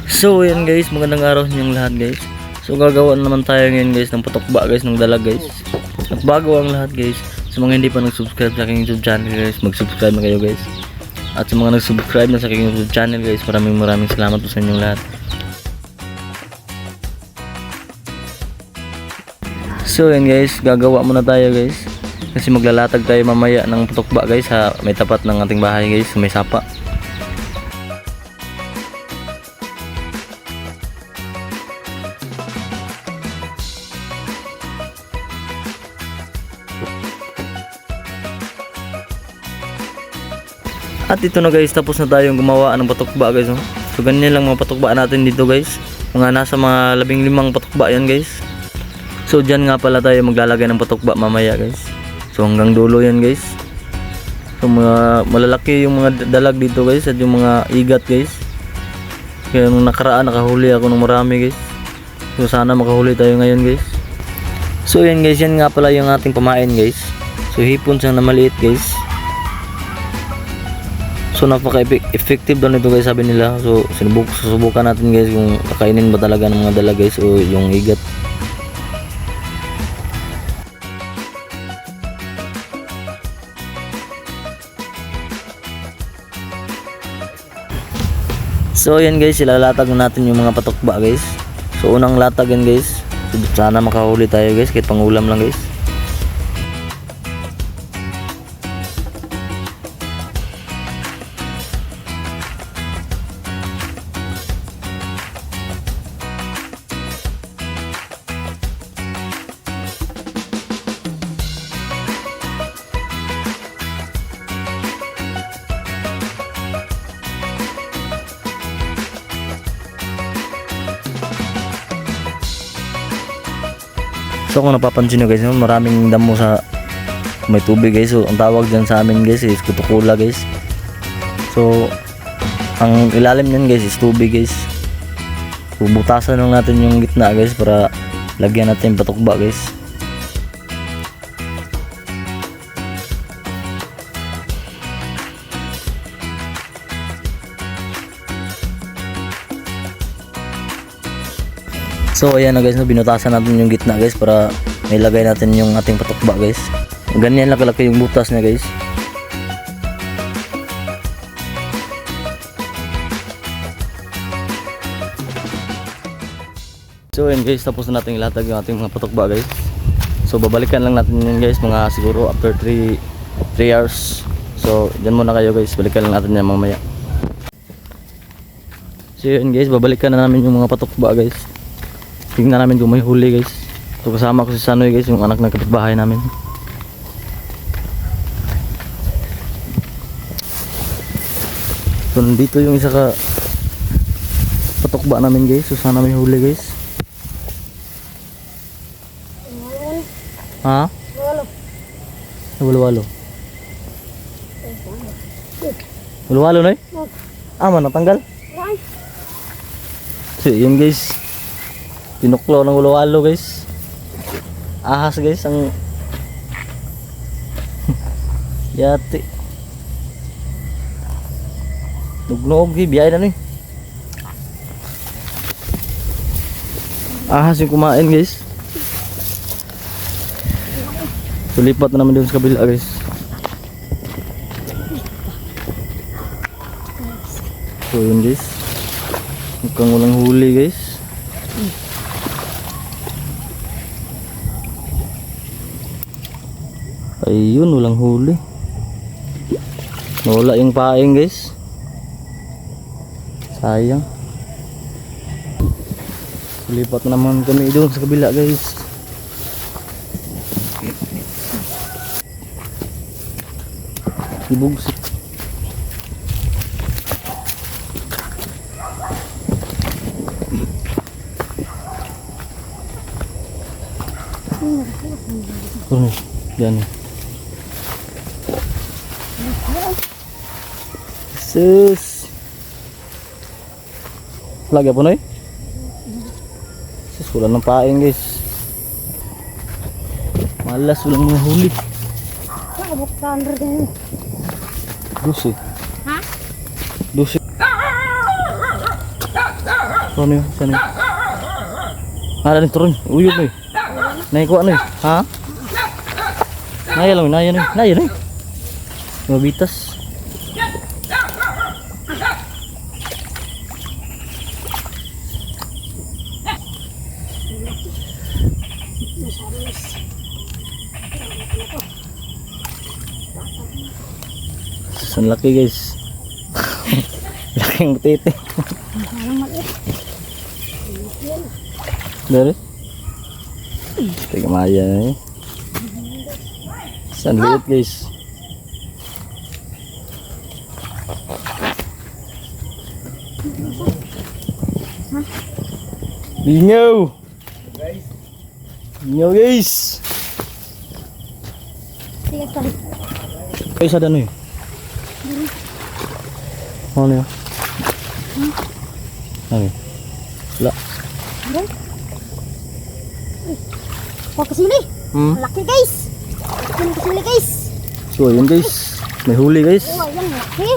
So yan guys, magandang araw sa inyong lahat guys. So gagawa naman tayo ngayon guys ng patokba guys ng dalag guys. At bago ang lahat guys, sa mga hindi pa nag-subscribe sa aking YouTube channel guys, mag-subscribe na kayo guys. At sa mga nag-subscribe na sa aking YouTube channel guys, maraming salamat po sa inyong lahat. So yan guys, gagawa muna tayo guys. Kasi maglalatag tayo mamaya ng patokba guys sa may tapat ng ating bahay guys, may sapa. At ito na guys, tapos na tayong gumawa ng patokba guys. So ganyan lang mga patokba natin dito guys. Mga nasa mga 15 patokba yan guys. So dyan nga pala tayo maglalagay ng patokba mamaya guys. So hanggang dulo yan guys. So mga malalaki yung mga dalag dito guys. At yung mga igat guys. Kaya nung nakaraan nakahuli ako ng marami guys. So sana makahuli tayo ngayon guys. So yan guys, yan nga pala yung ating pamain guys. So hipon siyang na maliit guys. So napaka-effective daw nito guys, sabi nila. So susubukan natin guys kung kakainin ba talaga ng mga dala guys o yung igat. So yan guys, ilalatag natin yung mga patokba guys. So unang latag yan guys. Sana makahuli tayo guys, kahit pangulam lang guys. So kung napapansin nyo guys, maraming damo sa may tubig guys. So ang tawag dyan sa amin guys is kutukula guys. So ang ilalim nyan guys is tubig guys. So butasan lang natin yung gitna guys para lagyan natin yung patokba guys. So ayan na guys, binutasan natin yung gitna guys para ilagay natin yung ating patokba guys. Ganyan lang kalaki yung butas niya guys. So ayan guys, tapos na natin ilatag yung ating mga patokba guys. So babalikan lang natin yun guys, mga siguro after 3 hours. So dyan muna kayo guys, balikan lang natin yan mamaya. So ayan guys, babalikan na namin yung mga patokba guys. Tingnan namin kung may huli guys. So kasama ko si Sanoy guys, yung anak ng kapitbahay namin. So nandito yung isa ka patokba namin guys. So sana may huli guys. Ha? Walo-walo. Walo-walo na eh? Man, natanggal? So yun guys, tinuklaw ng walo-walo guys. Ahas guys ang yati. Nugnog biyay na ni. Ahas yung kumain guys. So lipat na naman dun sa kabila guys. So yun guys, mukhang walang huli guys. Ayun, walang huli. Nawala yung paing guys. Sayang. Lipat naman kami doon sa kabila guys. Ibugsik. Yan. Sus. Lagi apa noy? Sus, wala ng paing guys. Malas walang mga huli. Buktan rin. Dusi. Ha? Dusi. Ano yun? Saan yun? Ada nih turun, uyup nih. Naik kuat nih, ha? Naya lang, naya nih. Mabitas. Ang laki guys. Laking butete. Dari? Teka maya na eh. San liit guys. Lingaw! Lingaw guys! Sige, sorry. Guys, ada nih. Ano yun? Ano yun? Wala. Ano? Oh, kasili. Laki guys. Laki kasili guys. So yun guys. May huli guys. Oh, ayan, laki.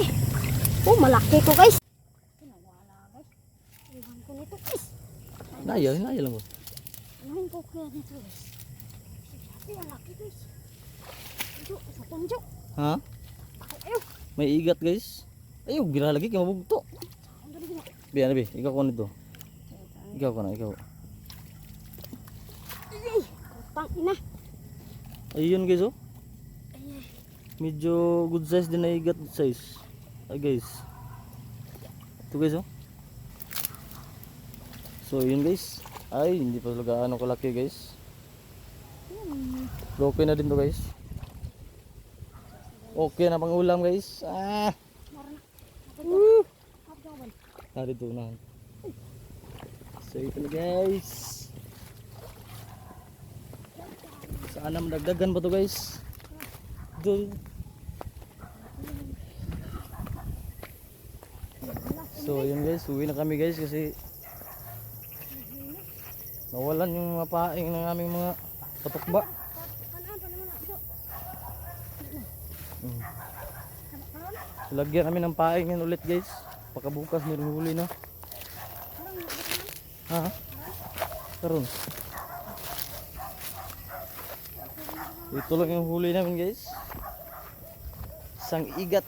Oh, malaki ko guys. Nawala guys. Iwan ko nito guys. Naya lang ko. Iwan ko kaya nito guys. Ayan, laki guys. Ito, sa tunjo. Ha? Ayaw. May igat guys. Ayaw, gira lagi kaya mabugto. Biyan na ikaw ko nito. Ikaw ko na, ikaw. Ay, putang ina. Ayun guys oh. Medyo good size din na igat size. Ay guys. Ito guys oh. So yun guys. Ay, hindi pa talaga ano kalaki guys. Pero okay na din to guys. Okay na pang ulam guys. Ah. Narito na. So ito na guys. Sana madagdagan pa to guys. Ito. So yun guys, uwi na kami guys kasi nawalan yung mga paing ng aming mga patukba. Lagyan namin ng paing yan ulit guys. Pagkabukas meron huli na. Ha? Karon. Ito lang yung huli namin guys. Isang igat.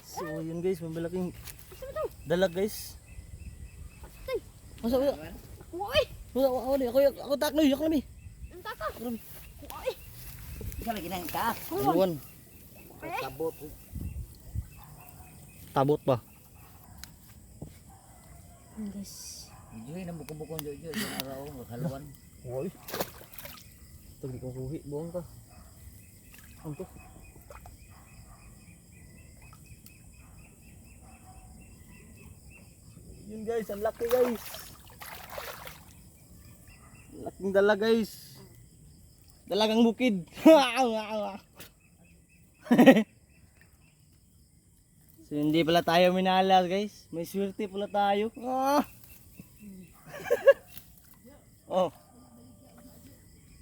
So yun guys, mabalaking dalag guys. Masa wala? Uy, Ako takno, yak nami. ang taka. Uy, Ikaw lagi nang ka. Ayun. Tabot. Tabot pa. guys. Joy na buko-buko jojo yung araw maghaluan. Uy. Ito di kong kuhi, buong ka. Ano to? Yun guys, ang laki guys. Laking dala guys. Dalagang bukid. So hindi pala tayo minalas guys. May swerte pala tayo. Ah. Oh.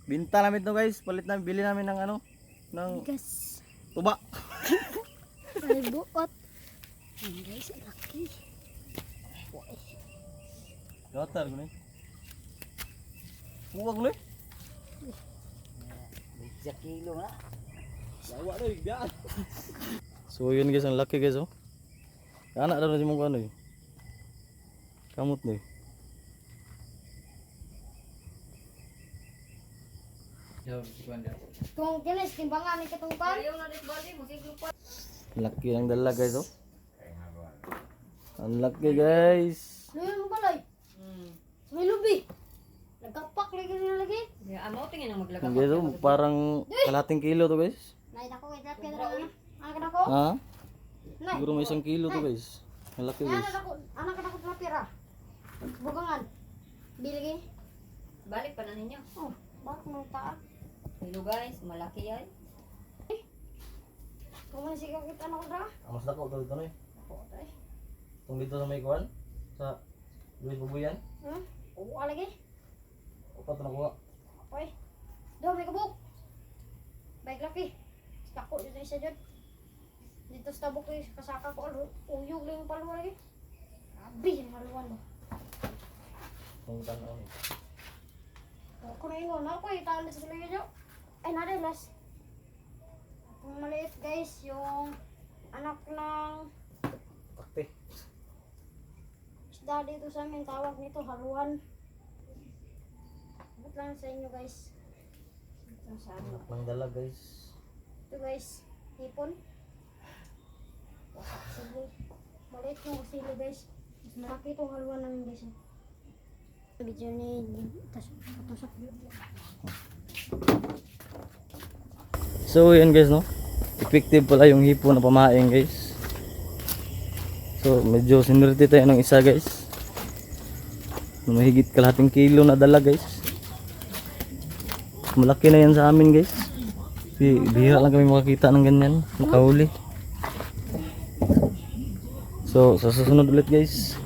Binta namin to guys. Palit namin, bili namin ng ano, ng Guys. tuba. Ay, buot. Ayan guys, ang laki. Gatar ko na. Huwag ko na. 20 kilo na. Lawa na bigyan. So yun guys, ang laki guys oh. Anak daw na si mong ano eh. Kamot na eh. Kung kinis, timbangan ni katungkan. Laki ang dala guys oh. Ang laki guys. Luyo mo balay. May lubi. Nagkapak lagi nila lagi. Ang guys oh, parang kalating kilo to guys. Nay, dako kay tap kay dara na. Anak dako. Ha? Nay. Siguro may 1 kilo to guys. Ang laki guys. Anak dako na pira. Bugangan. Bilgi. Balik pa na ninyo. Oh, bakit mo taa? Hello guys, malaki yan. Kung man sigaw kita na ko dra. Mas dako to dito eh. Oh, tay. Tung dito sa may kuwan sa Luis Bubuyan. Oo, lagi. Upat na kuha. Oy. Do may kabuk. Baik laki. Tako dito isa dyan. Dito sa tabok guys, kasaka ko. Uyog lang yung paluwa lagi. Grabe yung paluwan mo. Ako na ingon. Ako itali sa sila dyan. Ay nadalas. Ang maliit guys, yung anak ng Pakte. isda dito sa amin, tawag nito haluan. Abot lang sa inyo guys. Ito sa ano. Nang dala guys. Ito guys, hipon. Sige, maliit yung sili guys. Mas malaki itong haluan namin guys. Video ni Tatusok. So yan guys no. Effective pala yung hipon na pamain guys. So medyo sinurti tayo ng isa guys. Mahigit kalahating kilo na dala guys. Malaki na yan sa amin guys. Bihira lang kami makakita ng ganyan. Makahuli. So sa susunod ulit guys.